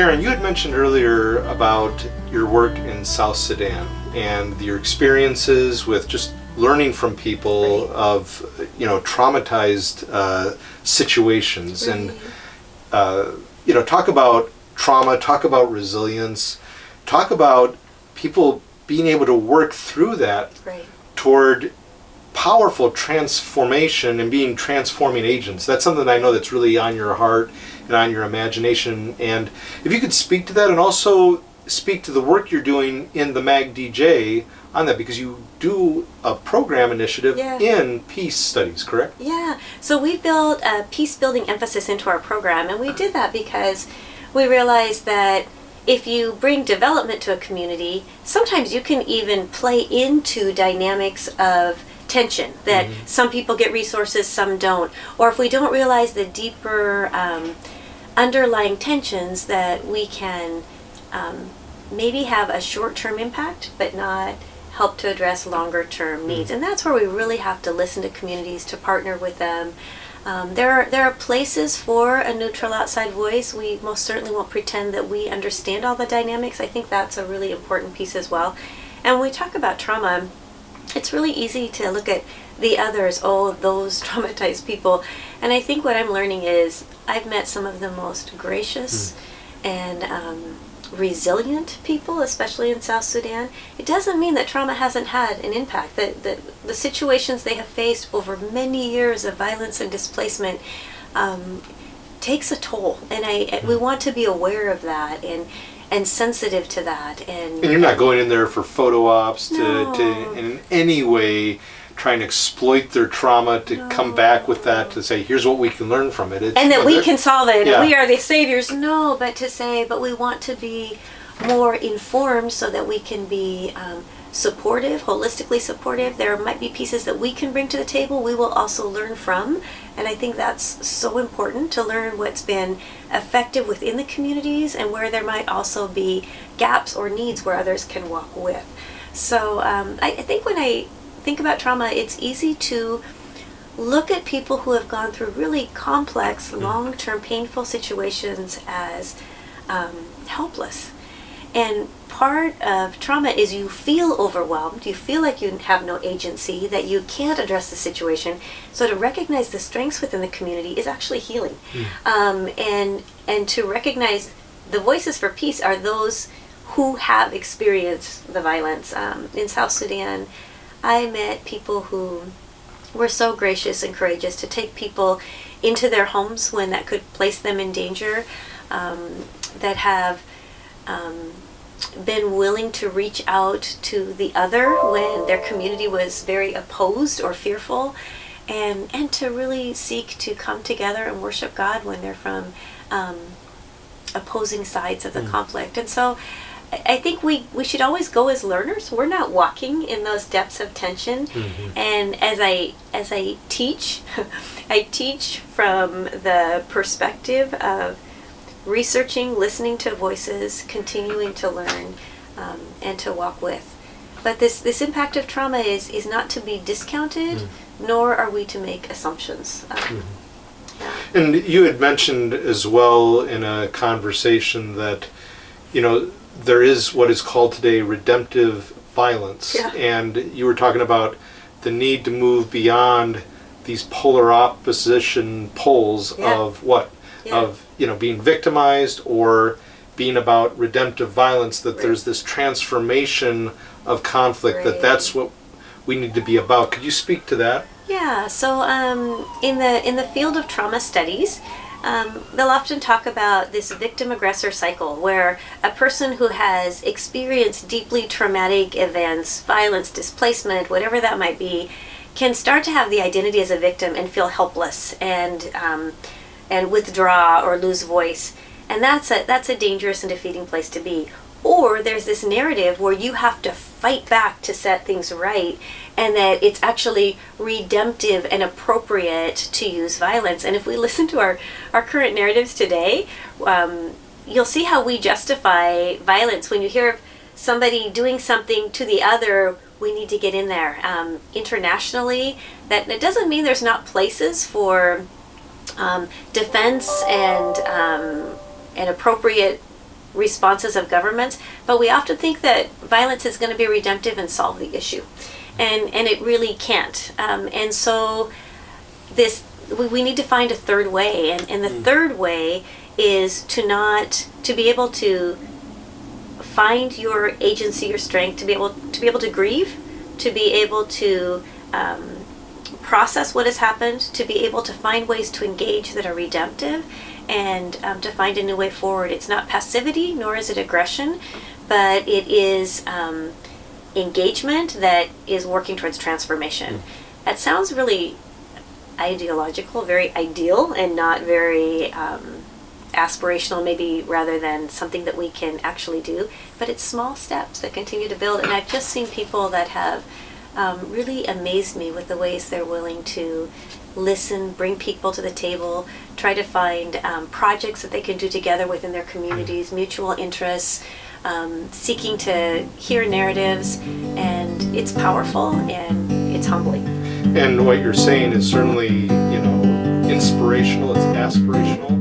Karen, you had mentioned earlier about your work in South Sudan and your experiences with just learning from people Right. of, traumatized situations. Right. And, talk about trauma, talk about resilience, talk about people being able to work through that Right. toward powerful transformation and being transforming agents. That's something I know that's really on your heart and on your imagination. And if you could speak to that and also speak to the work you're doing in the MAGDJ on that, because you do a program initiative Yeah. in peace studies, correct? Yeah, so we built a peace building emphasis into our program, and we did that because we realized that if you bring development to a community, sometimes you can even play into dynamics of tension, that some people get resources, some don't. Or if we don't realize the deeper underlying tensions, that we can maybe have a short-term impact, but not help to address longer-term needs. And that's where we really have to listen to communities, to partner with them. There are places for a neutral outside voice. We most certainly won't pretend that we understand all the dynamics. I think that's a really important piece as well. And when we talk about trauma, it's really easy to look at the others, those traumatized people. And I think what I'm learning is I've met some of the most gracious and resilient people, especially in South Sudan. It doesn't mean that trauma hasn't had an impact, that the situations they have faced over many years of violence and displacement takes a toll. And we want to be aware of that and sensitive to that. And you're not going in there for photo ops No. to in any way trying to exploit their trauma to come back with that, to say, here's what we can learn from it. And that we can solve it, Yeah. and we are the saviors. No, but we want to be more informed so that we can be supportive, holistically supportive. There might be pieces that we can bring to the table, we will also learn from. And I think that's so important, to learn what's been effective within the communities and where there might also be gaps or needs where others can walk with. So I think when I think about trauma, it's easy to look at people who have gone through really complex, long-term, painful situations as helpless. And part of trauma is you feel overwhelmed, you feel like you have no agency, that you can't address the situation. So to recognize the strengths within the community is actually healing. And to recognize the voices for peace are those who have experienced the violence. In South Sudan, I met people who were so gracious and courageous to take people into their homes when that could place them in danger, that have been willing to reach out to the other when their community was very opposed or fearful, and to really seek to come together and worship God when they're from opposing sides of the conflict. And so I think we should always go as learners. We're not walking in those depths of tension. And as I teach, I teach from the perspective of researching, listening to voices, continuing to learn, and to walk with. But this impact of trauma is not to be discounted, nor are we to make assumptions. And you had mentioned as well in a conversation that, there is what is called today redemptive violence. Yeah. And you were talking about the need to move beyond these polar opposition poles of what? Yeah. Of, being victimized or being about redemptive violence, that there's this transformation of conflict, that's what we need to be about. Could you speak to that? Yeah, so in the field of trauma studies, they'll often talk about this victim-aggressor cycle, where a person who has experienced deeply traumatic events, violence, displacement, whatever that might be, can start to have the identity as a victim and feel helpless and withdraw or lose voice. And that's a dangerous and defeating place to be. Or there's this narrative where you have to fight back to set things right, and that it's actually redemptive and appropriate to use violence. And if we listen to our current narratives today, you'll see how we justify violence. When you hear of somebody doing something to the other, we need to get in there. Internationally, that doesn't mean there's not places for defense and appropriate responses of governments, but we often think that violence is going to be redemptive and solve the issue, and it really can't. And so we need to find a third way, and the third way is to be able to find your agency, your strength, to be able to grieve, to be able to process what has happened, to be able to find ways to engage that are redemptive, and to find a new way forward. It's not passivity, nor is it aggression, but it is engagement that is working towards transformation. That sounds really ideological, very ideal, and not very aspirational, maybe, rather than something that we can actually do. But it's small steps that continue to build, and I've just seen people that have really amazed me with the ways they're willing to listen, bring people to the table, try to find projects that they can do together within their communities, mutual interests, seeking to hear narratives, and it's powerful and it's humbling. And what you're saying is certainly, inspirational, it's aspirational.